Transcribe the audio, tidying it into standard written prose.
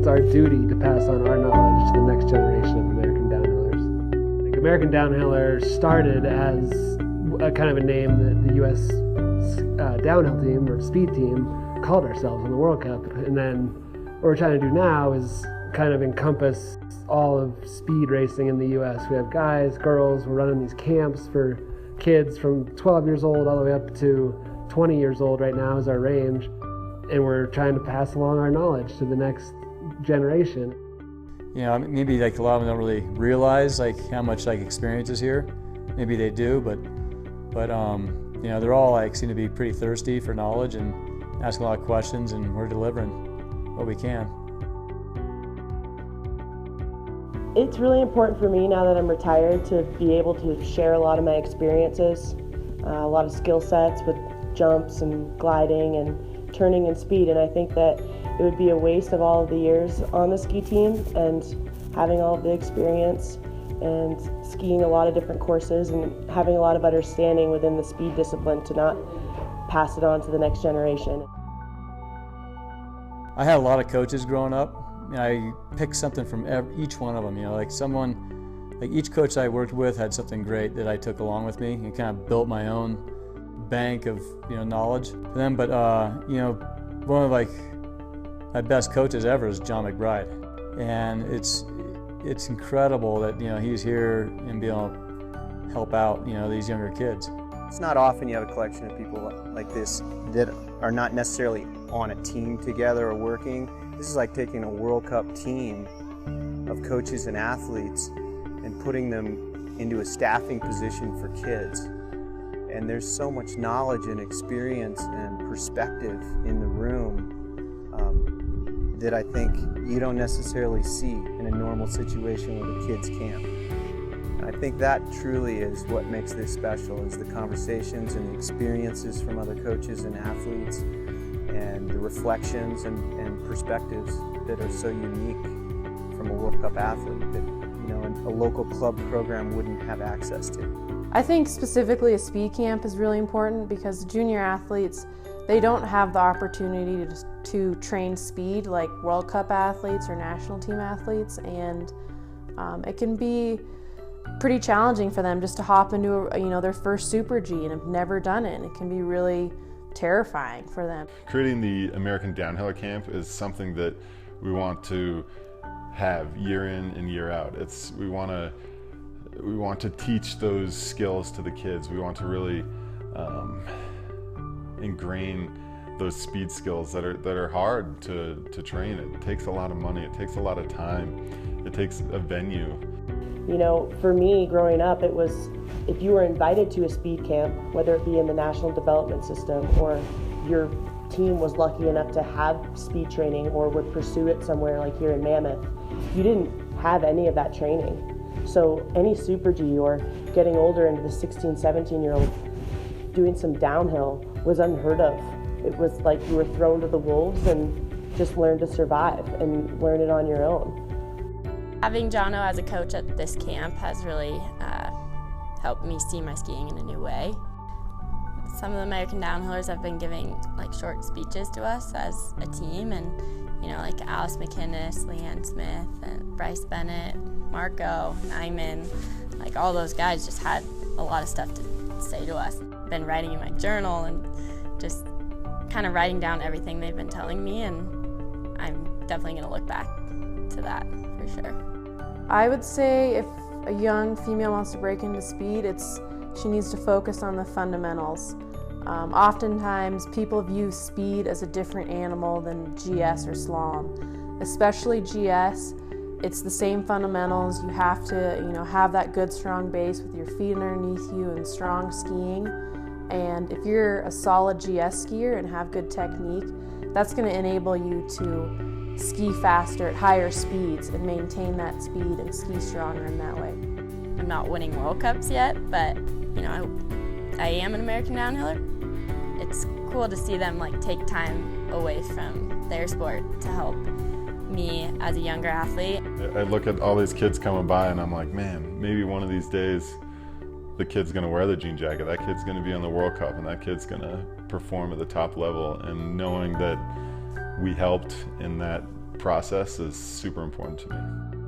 it's our duty to pass on our knowledge to the next generation of American downhillers. I think American Downhiller started as a kind of a name that the U.S. downhill team or speed team called ourselves in the World Cup. And then what we're trying to do now is kind of encompass all of speed racing in the U.S. We have guys, girls, we're running these camps for kids from 12 years old all the way up to 20 years old right now is our range. And we're trying to pass along our knowledge to the next generation. You know, maybe like a lot of them don't really realize like how much like experience is here. Maybe they do, but you know, they're all like seem to be pretty thirsty for knowledge and asking a lot of questions, and we're delivering what we can. It's really important for me now that I'm retired to be able to share a lot of my experiences, a lot of skill sets with jumps and gliding and turning and speed, and I think that it would be a waste of all of the years on the ski team and having all of the experience and skiing a lot of different courses and having a lot of understanding within the speed discipline to not pass it on to the next generation. I had a lot of coaches growing up. I picked something from each one of them. You know, like each coach I worked with had something great that I took along with me and kind of built my own bank of knowledge for them. But you know, one of like my best coaches ever is John McBride, and it's incredible that he's here and be able to help out these younger kids. It's not often you have a collection of people like this that are not necessarily on a team together or working. This is like taking a World Cup team of coaches and athletes and putting them into a staffing position for kids. And there's so much knowledge and experience and perspective in the room that I think you don't necessarily see in a normal situation with a kids camp. And I think that truly is what makes this special, is the conversations and the experiences from other coaches and athletes and the reflections and perspectives that are so unique from a World Cup athlete that a local club program wouldn't have access to. I think specifically a speed camp is really important because junior athletes, they don't have the opportunity to train speed like World Cup athletes or national team athletes, and it can be pretty challenging for them just to hop into their first Super G and have never done it, and it can be really terrifying for them. Creating the American Downhiller Camp is something that we want to have year in and year out. We want to teach those skills to the kids. We want to really ingrain those speed skills that are hard to train. It takes a lot of money, it takes a lot of time, it takes a venue. For me growing up, it was if you were invited to a speed camp, whether it be in the National Development System or your team was lucky enough to have speed training or would pursue it somewhere like here in Mammoth, you didn't have any of that training. So any Super G or getting older into the 16, 17-year-old doing some downhill was unheard of. It was like you were thrown to the wolves and just learned to survive and learn it on your own. Having Jono as a coach at this camp has really helped me see my skiing in a new way. Some of the American downhillers have been giving like short speeches to us as a team, and like Alice McInnes, Leanne Smith, and Bryce Bennett, Marco, Nyman, like all those guys just had a lot of stuff to say to us. I've been writing in my journal and just kind of writing down everything they've been telling me, and I'm definitely going to look back to that for sure. I would say if a young female wants to break into speed, she needs to focus on the fundamentals. Oftentimes people view speed as a different animal than GS or slalom. Especially GS, it's the same fundamentals. You have to have that good strong base with your feet underneath you and strong skiing. And if you're a solid GS skier and have good technique, that's going to enable you to ski faster at higher speeds and maintain that speed and ski stronger in that way. I'm not winning World Cups yet, but I am an American downhiller. It's cool to see them take time away from their sport to help me as a younger athlete. I look at all these kids coming by and I'm like, man, maybe one of these days the kid's gonna wear the jean jacket, that kid's gonna be on the World Cup, and that kid's gonna perform at the top level. And knowing that we helped in that process is super important to me.